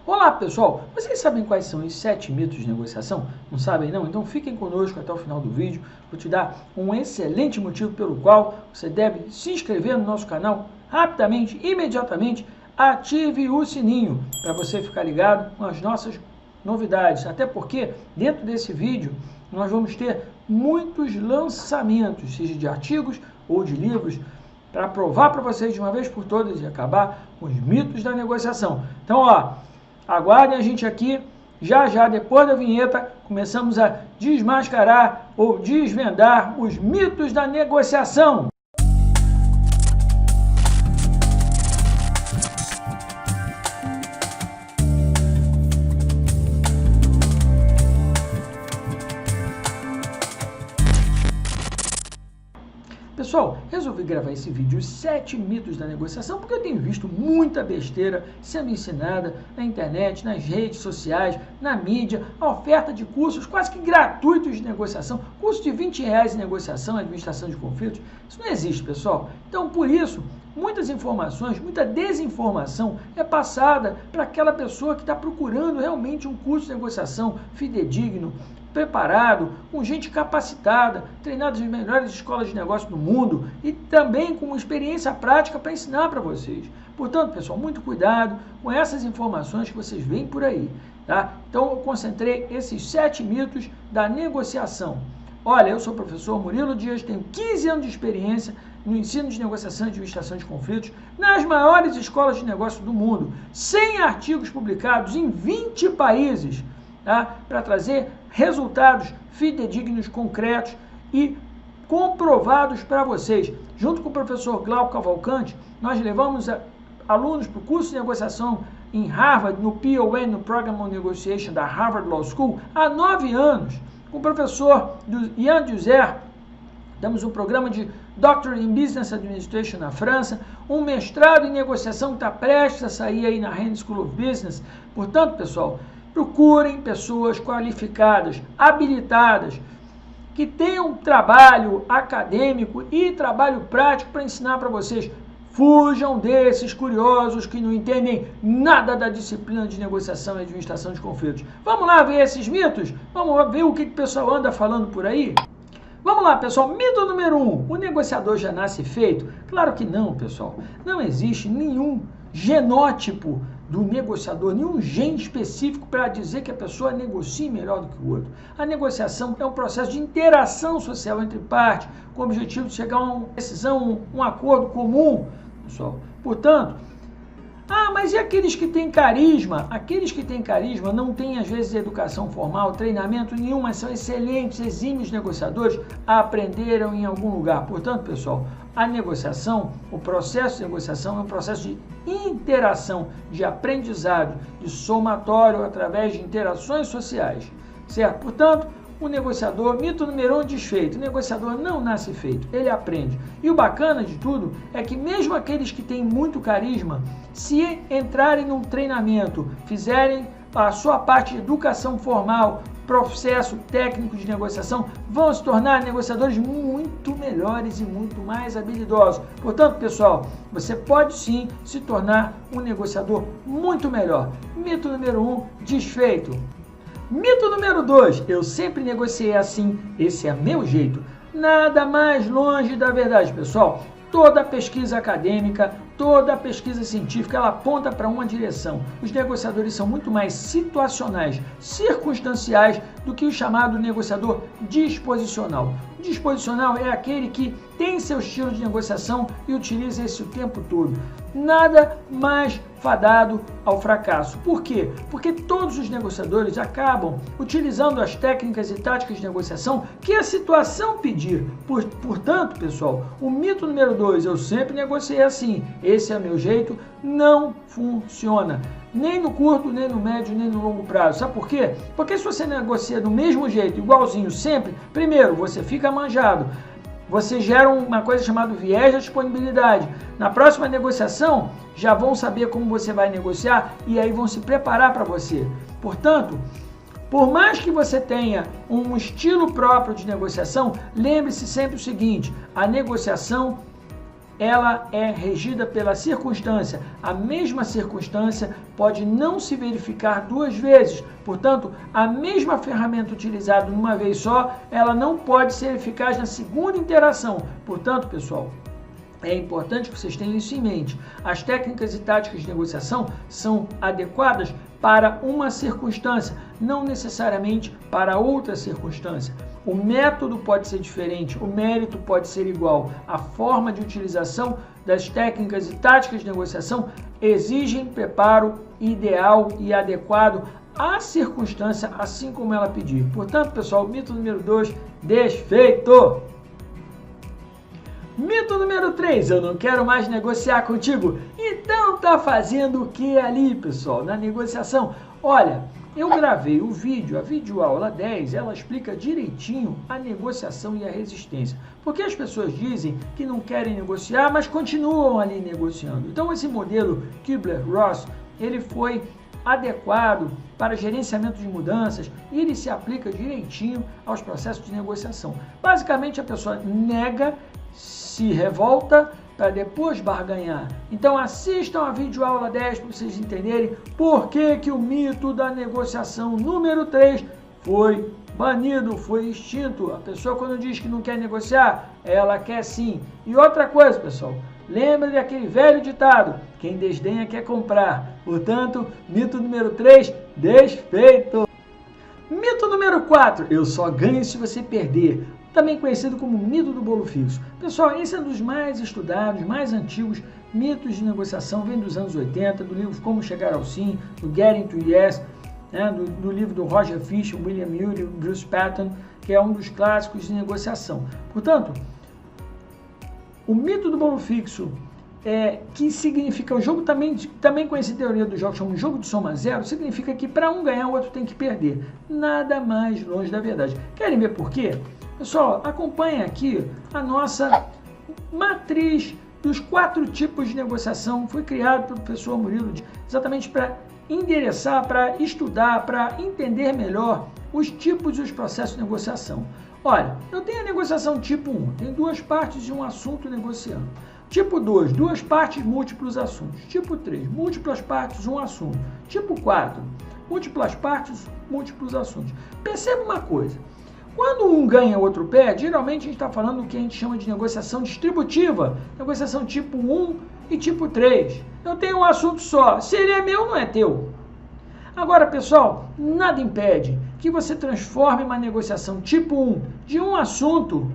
Olá pessoal, vocês sabem quais são os 7 mitos de negociação? Não sabem não? Então fiquem conosco até o final do vídeo. Vou te dar um excelente motivo pelo qual você deve se inscrever no nosso canal rapidamente, imediatamente. Ative o sininho para você ficar ligado com as nossas novidades. Até porque dentro desse vídeo nós vamos ter muitos lançamentos, seja de artigos ou de livros, para provar para vocês de uma vez por todas e acabar com os mitos da negociação. Então, aguardem a gente aqui, já depois da vinheta, começamos a desmascarar ou desvendar os mitos da negociação. Pessoal, resolvi gravar esse vídeo, os 7 mitos da negociação, porque eu tenho visto muita besteira sendo ensinada na internet, nas redes sociais, na mídia, a oferta de cursos quase que gratuitos de negociação, curso de R$20 em negociação, administração de conflitos. Isso não existe, pessoal. Então, por isso, muitas informações, muita desinformação é passada para aquela pessoa que está procurando realmente um curso de negociação fidedigno, preparado, com gente capacitada, treinada nas melhores escolas de negócio do mundo e também com experiência prática para ensinar para vocês. Portanto, pessoal, muito cuidado com essas informações que vocês veem por aí, tá? Então, eu concentrei esses 7 mitos da negociação. Olha, eu sou o professor Murilo Dias, tenho 15 anos de experiência no ensino de negociação e administração de conflitos nas maiores escolas de negócio do mundo, 100 artigos publicados em 20 países, tá? Para trazer resultados fidedignos, concretos e comprovados para vocês. Junto com o professor Glauco Cavalcante, nós levamos alunos para o curso de negociação em Harvard, no PON, no Program on Negotiation da Harvard Law School, há 9 anos. Com o professor Ian Duzer, damos um programa de Doctorate in Business Administration na França, um mestrado em negociação que está prestes a sair aí na Rennes School of Business. Portanto, pessoal, procurem pessoas qualificadas, habilitadas, que tenham trabalho acadêmico e trabalho prático para ensinar para vocês. Fujam desses curiosos que não entendem nada da disciplina de negociação e administração de conflitos. Vamos lá ver esses mitos? Vamos ver o que o pessoal anda falando por aí? Vamos lá, pessoal. Mito número 1. O negociador já nasce feito? Claro que não, pessoal. Não existe nenhum genótipo do negociador, nenhum gene específico para dizer que a pessoa negocie melhor do que o outro. A negociação é um processo de interação social entre partes, com o objetivo de chegar a uma decisão, um acordo comum, pessoal. Portanto, mas e aqueles que têm carisma? Aqueles que têm carisma não têm, às vezes, educação formal, treinamento nenhum, mas são excelentes, exímios negociadores, aprenderam em algum lugar. Portanto, pessoal, a negociação, o processo de negociação é um processo de interação, de aprendizado, de somatório através de interações sociais, certo? Portanto, o negociador, mito número 1, desfeito. O negociador não nasce feito, ele aprende. E o bacana de tudo é que mesmo aqueles que têm muito carisma, se entrarem num treinamento, fizerem a sua parte de educação formal, processo técnico de negociação, vão se tornar negociadores muito melhores e muito mais habilidosos. Portanto, pessoal, você pode sim se tornar um negociador muito melhor. Mito número 1, desfeito. Mito número 2, eu sempre negociei assim, esse é meu jeito. Nada mais longe da verdade, pessoal. Toda pesquisa acadêmica, toda pesquisa científica, ela aponta para uma direção. Os negociadores são muito mais situacionais, circunstanciais, do que o chamado negociador disposicional. O disposicional é aquele que tem seu estilo de negociação e utiliza esse o tempo todo. Nada mais fadado ao fracasso. Por quê? Porque todos os negociadores acabam utilizando as técnicas e táticas de negociação que a situação pedir. Portanto, pessoal, o mito número 2, eu sempre negociei assim, esse é meu jeito, não funciona. Nem no curto, nem no médio, nem no longo prazo. Sabe por quê? Porque se você negocia do mesmo jeito, igualzinho sempre, primeiro, você fica manjado. Você gera uma coisa chamada viés da disponibilidade. Na próxima negociação, já vão saber como você vai negociar e aí vão se preparar para você. Portanto, por mais que você tenha um estilo próprio de negociação, lembre-se sempre o seguinte, a negociação ela é regida pela circunstância. A mesma circunstância pode não se verificar duas vezes. Portanto, a mesma ferramenta utilizada uma vez só, ela não pode ser eficaz na segunda interação. Portanto, pessoal, é importante que vocês tenham isso em mente. As técnicas e táticas de negociação são adequadas para uma circunstância, não necessariamente para outra circunstância. O método pode ser diferente, o mérito pode ser igual. A forma de utilização das técnicas e táticas de negociação exigem preparo ideal e adequado à circunstância, assim como ela pedir. Portanto, pessoal, mito número 2, desfeito! Mito número 3, eu não quero mais negociar contigo. Então tá fazendo o que ali, pessoal, na negociação? Olha, eu gravei o vídeo, a videoaula 10, ela explica direitinho a negociação e a resistência. Porque as pessoas dizem que não querem negociar, mas continuam ali negociando. Então esse modelo Kübler-Ross, ele foi adequado para gerenciamento de mudanças e ele se aplica direitinho aos processos de negociação. Basicamente a pessoa nega, se revolta para depois barganhar. Então assistam a videoaula 10 para vocês entenderem por que o mito da negociação número 3 foi banido, foi extinto. A pessoa quando diz que não quer negociar, ela quer sim. E outra coisa, pessoal, lembre daquele velho ditado, quem desdenha quer comprar. Portanto, mito número 3, desfeito. Mito número 4, eu só ganho se você perder. Também conhecido como mito do bolo fixo. Pessoal, esse é um dos mais estudados, mais antigos mitos de negociação, vem dos anos 80, do livro Como Chegar ao Sim, do Getting to Yes, né, do livro do Roger Fisher, William Ury, Bruce Patton, que é um dos clássicos de negociação. Portanto, o mito do bolo fixo, que significa o jogo, também conhecido a teoria dos jogos, chama jogo de soma zero, significa que para um ganhar, o outro tem que perder. Nada mais longe da verdade. Querem ver por quê? Pessoal, acompanhem aqui a nossa matriz dos 4 tipos de negociação. Foi criado pelo professor Murilo exatamente para endereçar, para estudar, para entender melhor os tipos e os processos de negociação. Olha, eu tenho a negociação tipo 1, tem 2 partes de um assunto negociando. Tipo 2, 2 partes, múltiplos assuntos. Tipo 3, múltiplas partes, um assunto. Tipo 4, múltiplas partes, múltiplos assuntos. Perceba uma coisa. Quando um ganha, o outro perde, geralmente a gente está falando do que a gente chama de negociação distributiva. Negociação tipo 1 e tipo 3. Eu tenho um assunto só. Se ele é meu, não é teu. Agora, pessoal, nada impede que você transforme uma negociação tipo 1 de um assunto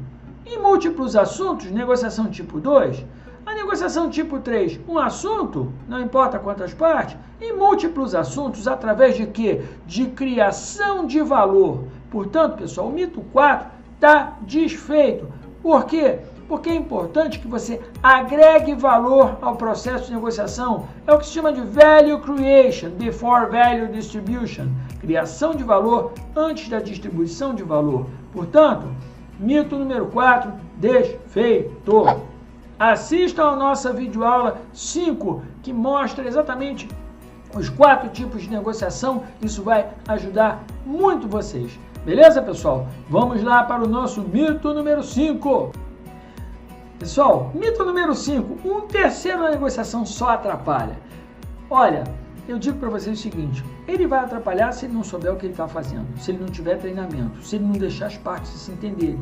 em múltiplos assuntos, negociação tipo 2. A negociação tipo 3, um assunto, não importa quantas partes, em múltiplos assuntos, através de quê? De criação de valor. Portanto, pessoal, o mito 4 está desfeito. Por quê? Porque é importante que você agregue valor ao processo de negociação. É o que se chama de value creation before value distribution. Criação de valor antes da distribuição de valor. Portanto, mito número 4, desfeito. Assistam a nossa videoaula 5, que mostra exatamente os 4 tipos de negociação. Isso vai ajudar muito vocês. Beleza, pessoal? Vamos lá para o nosso mito número 5. Pessoal, mito número 5. Um terceiro na negociação só atrapalha. Olha, eu digo para vocês o seguinte, ele vai atrapalhar se ele não souber o que ele está fazendo, se ele não tiver treinamento, se ele não deixar as partes se entenderem.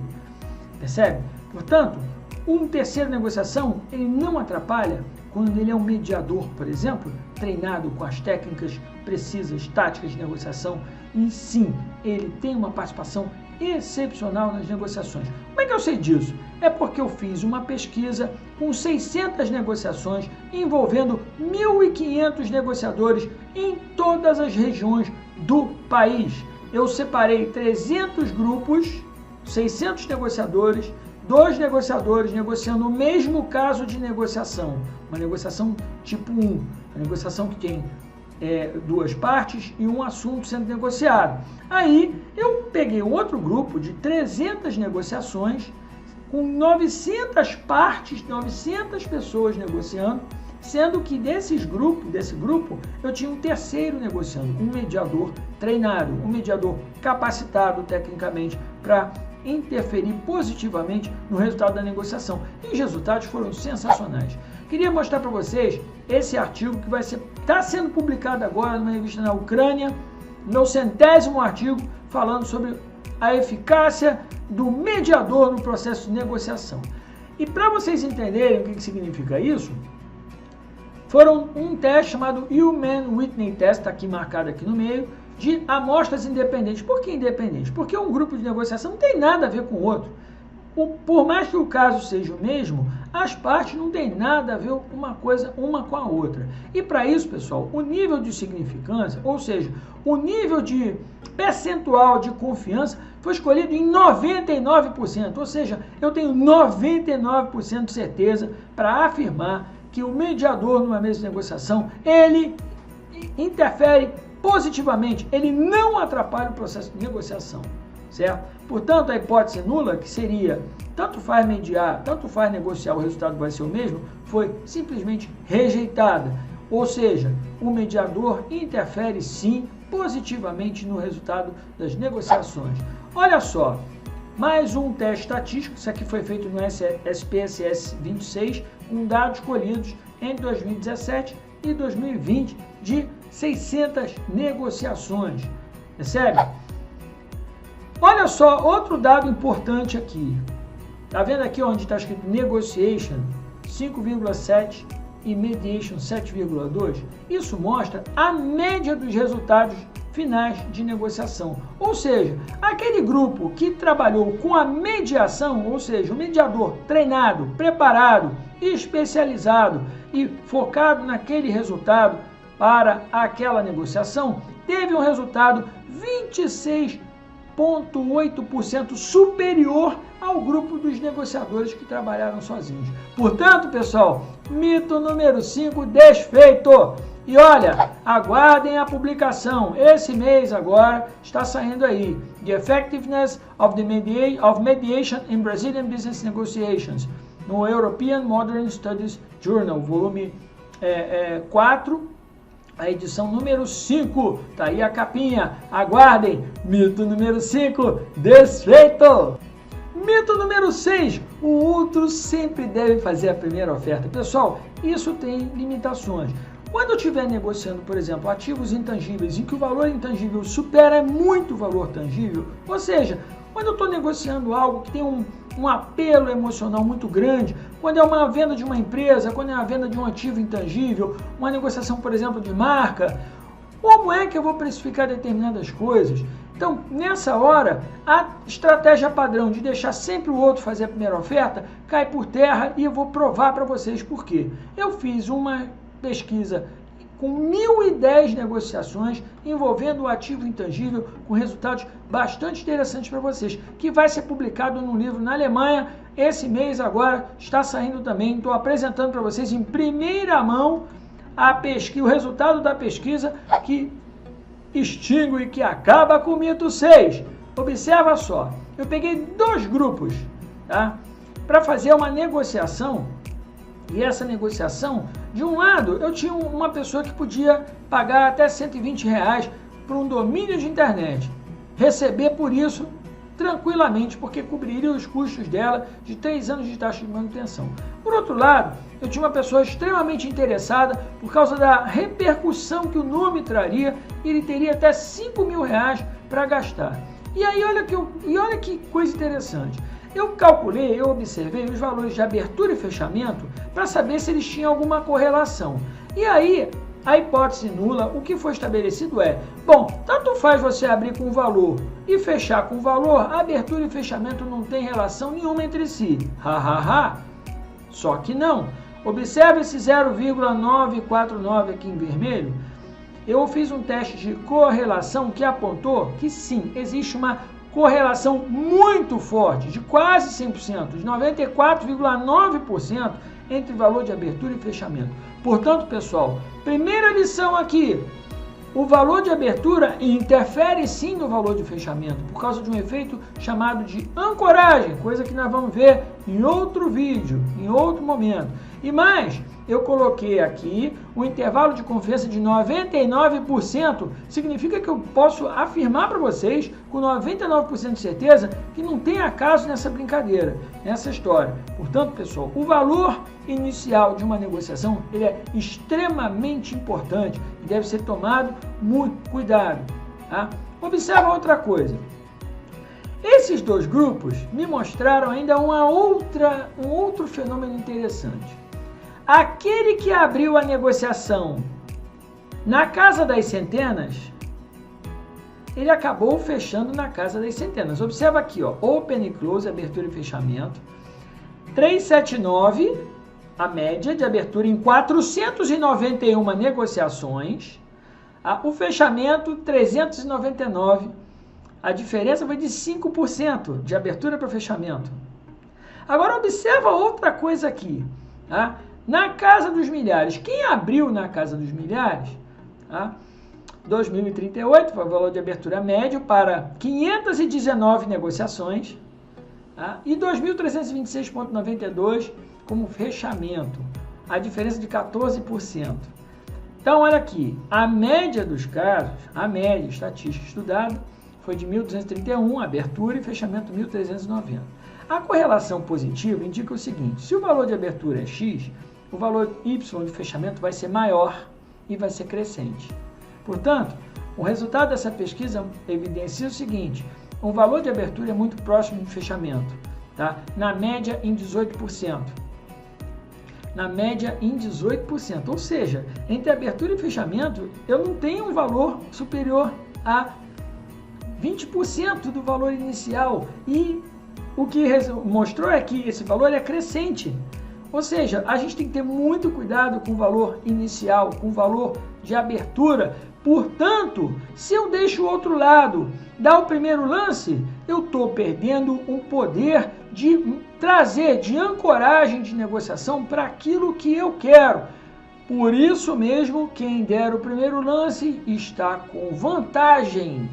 Percebe? Portanto, um terceiro negociação, ele não atrapalha quando ele é um mediador, por exemplo, treinado com as técnicas precisas, táticas de negociação, e sim, ele tem uma participação excepcional nas negociações. Como é que eu sei disso? É porque eu fiz uma pesquisa com 600 negociações envolvendo 1.500 negociadores em todas as regiões do país. Eu separei 300 grupos, 600 negociadores, 2 negociadores negociando o mesmo caso de negociação, uma negociação tipo 1, uma negociação que tem 2 partes e um assunto sendo negociado. Aí eu peguei outro grupo de 300 negociações com 900 partes, 900 pessoas negociando, sendo que desse grupo eu tinha um terceiro negociando, um mediador treinado, um mediador capacitado tecnicamente para interferir positivamente no resultado da negociação. E os resultados foram sensacionais. Queria mostrar para vocês esse artigo que está sendo publicado agora numa revista na Ucrânia, meu 100º artigo falando sobre a eficácia do mediador no processo de negociação. E para vocês entenderem o que significa isso, foram um teste chamado Human Witness Test, está aqui marcado aqui no meio, de amostras independentes. Por que independente? Porque um grupo de negociação não tem nada a ver com o outro. Por mais que o caso seja o mesmo, as partes não têm nada a ver uma coisa uma com a outra. E para isso, pessoal, o nível de significância, ou seja, o nível de percentual de confiança foi escolhido em 99%. Ou seja, eu tenho 99% de certeza para afirmar que o mediador numa mesa de negociação, ele interfere positivamente, ele não atrapalha o processo de negociação, certo? Portanto, a hipótese nula, que seria tanto faz mediar, tanto faz negociar, o resultado vai ser o mesmo, foi simplesmente rejeitada. Ou seja, o mediador interfere sim positivamente no resultado das negociações. Olha só, mais um teste estatístico, isso aqui foi feito no SPSS 26, com dados colhidos entre 2017 e 2020 de 600 negociações. Percebe? Olha só, outro dado importante aqui. Tá vendo aqui onde está escrito Negotiation 5,7 e Mediation 7,2? Isso mostra a média dos resultados finais de negociação. Ou seja, aquele grupo que trabalhou com a mediação, ou seja, o mediador treinado, preparado, especializado e focado naquele resultado para aquela negociação, teve um resultado 26,8% superior ao grupo dos negociadores que trabalharam sozinhos. Portanto, pessoal, mito número 5 desfeito. E olha, aguardem a publicação. Esse mês agora está saindo aí. The Effectiveness of Mediation in Brazilian Business Negotiations, no European Modern Studies Journal, volume 4, a edição número 5. Tá aí a capinha. Aguardem. Mito número 5 desfeito. Mito número 6, o outro sempre deve fazer a primeira oferta. Pessoal, isso tem limitações. Quando eu estiver negociando, por exemplo, ativos intangíveis em que o valor intangível supera muito o valor tangível, ou seja, quando eu estou negociando algo que tem um apelo emocional muito grande, quando é uma venda de uma empresa, quando é a venda de um ativo intangível, uma negociação, por exemplo, de marca, como é que eu vou precificar determinadas coisas? Então, nessa hora, a estratégia padrão de deixar sempre o outro fazer a primeira oferta cai por terra e eu vou provar para vocês por quê. Eu fiz uma pesquisa com 1.010 negociações envolvendo o ativo intangível, com resultados bastante interessantes para vocês, que vai ser publicado num livro na Alemanha. Esse mês agora está saindo também. Estou apresentando para vocês em primeira mão o resultado da pesquisa que extingue e que acaba com o mito 6. Observa só, eu peguei 2 grupos, tá, para fazer uma negociação. E essa negociação, de um lado, eu tinha uma pessoa que podia pagar até R$120 por um domínio de internet, receber por isso tranquilamente, porque cobriria os custos dela de 3 anos de taxa de manutenção. Por outro lado, eu tinha uma pessoa extremamente interessada por causa da repercussão que o nome traria, e ele teria até R$5.000 para gastar. E aí, olha que coisa interessante. Eu calculei, eu observei os valores de abertura e fechamento para saber se eles tinham alguma correlação. E aí, a hipótese nula, o que foi estabelecido é, bom, tanto faz você abrir com valor e fechar com valor, abertura e fechamento não tem relação nenhuma entre si. Só que não. Observe esse 0,949 aqui em vermelho. Eu fiz um teste de correlação que apontou que sim, existe uma correlação muito forte, de quase 100%, de 94,9% entre valor de abertura e fechamento. Portanto, pessoal, primeira lição aqui, o valor de abertura interfere sim no valor de fechamento, por causa de um efeito chamado de ancoragem, coisa que nós vamos ver em outro vídeo, em outro momento. E mais, eu coloquei aqui o intervalo de confiança de 99%, significa que eu posso afirmar para vocês com 99% de certeza que não tem acaso nessa brincadeira, nessa história. Portanto, pessoal, o valor inicial de uma negociação ele é extremamente importante e deve ser tomado muito cuidado. Tá? Observa outra coisa. Esses dois grupos me mostraram ainda um outro fenômeno interessante. Aquele que abriu a negociação na casa das centenas, ele acabou fechando na casa das centenas. Observa aqui, ó, open e close, abertura e fechamento. 379, a média de abertura em 491 negociações. O fechamento, 399. A diferença foi de 5% de abertura para fechamento. Agora observa outra coisa aqui. Tá? Na casa dos milhares, quem abriu na casa dos milhares, tá? 2.038 foi o valor de abertura médio para 519 negociações, tá? E 2.326,92 como fechamento, a diferença de 14%. Então, olha aqui, a média dos casos, a média estatística estudada, foi de 1.231, abertura e fechamento 1.390. A correlação positiva indica o seguinte, se o valor de abertura é X, o valor Y de fechamento vai ser maior e vai ser crescente. Portanto, o resultado dessa pesquisa evidencia o seguinte, o valor de abertura é muito próximo do fechamento, tá? Na média em 18%. Na média em 18%, ou seja, entre abertura e fechamento, eu não tenho um valor superior a 20% do valor inicial e o que mostrou é que esse valor é crescente. Ou seja, a gente tem que ter muito cuidado com o valor inicial, com o valor de abertura. Portanto, se eu deixo o outro lado dar o primeiro lance, eu estou perdendo um poder de trazer, de ancoragem de negociação para aquilo que eu quero. Por isso mesmo, quem der o primeiro lance está com vantagem.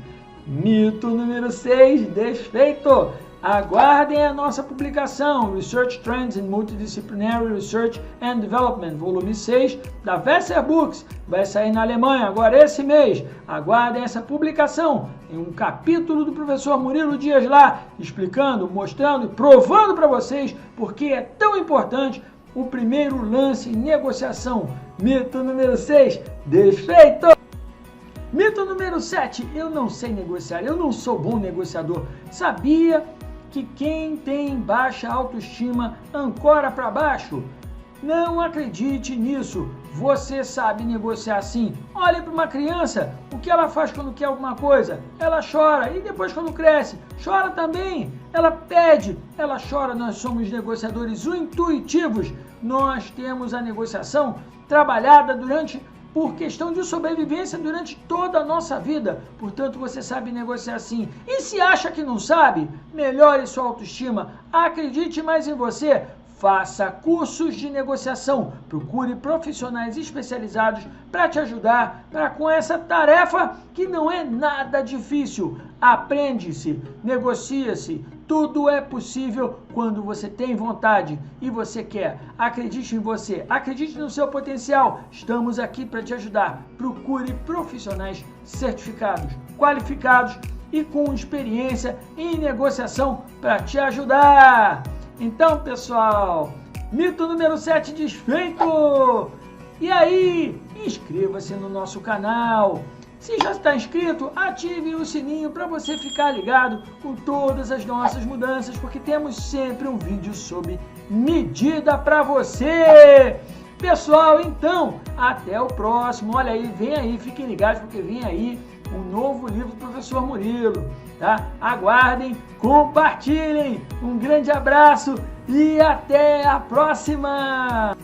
Mito número 6, desfeito. Aguardem a nossa publicação, Research Trends in Multidisciplinary Research and Development, volume 6, da Vesser Books. Vai sair na Alemanha agora esse mês. Aguardem essa publicação. Tem um capítulo do professor Murilo Dias lá, explicando, mostrando, provando para vocês porque é tão importante o primeiro lance em negociação. Mito número 6, desfeito. Mito número 7, eu não sei negociar, eu não sou bom negociador. Sabia que quem tem baixa autoestima ancora para baixo? Não acredite nisso. Você sabe negociar sim. Olhe para uma criança, o que ela faz quando quer alguma coisa? Ela chora e depois quando cresce, chora também. Ela pede, ela chora. Nós somos negociadores intuitivos. Nós temos a negociação trabalhada por questão de sobrevivência durante toda a nossa vida. Portanto, você sabe negociar sim. E se acha que não sabe, melhore sua autoestima. Acredite mais em você. Faça cursos de negociação. Procure profissionais especializados para te ajudar com essa tarefa que não é nada difícil. Aprende-se, negocia-se. Tudo é possível quando você tem vontade e você quer. Acredite em você, acredite no seu potencial. Estamos aqui para te ajudar. Procure profissionais certificados, qualificados e com experiência em negociação para te ajudar. Então, pessoal, mito número 7 desfeito. E aí, inscreva-se no nosso canal. Se já está inscrito, ative o sininho para você ficar ligado com todas as nossas mudanças, porque temos sempre um vídeo sob medida para você. Pessoal, então, até o próximo. Olha aí, vem aí, fiquem ligados, porque vem aí um novo livro do professor Murilo, tá? Aguardem, compartilhem. Um grande abraço e até a próxima!